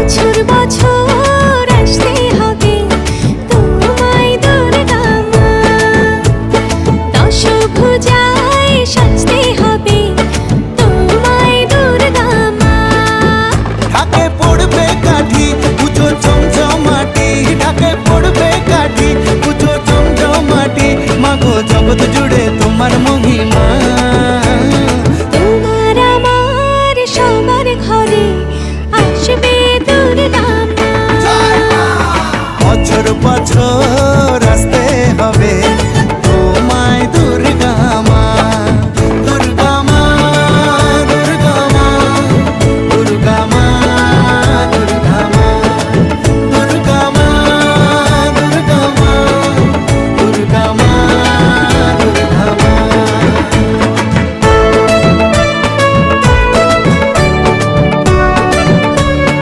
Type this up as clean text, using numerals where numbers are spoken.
বছর বছর আসতে হবে তোমায় দুর্গা মা, দশভুজায় সাজতে হবে তোমায় দুর্গা মা। ঢাকে পড়বে কাঠি পুজো জমজমাটি, ঢাকে পড়বে কাঠি পুজো জমজমাটি, মাগো জগৎ জুড়ে তোমার মহিমা। তোমার আমার সবার ঘরে আসবে দুর্গা মা। বছর বছর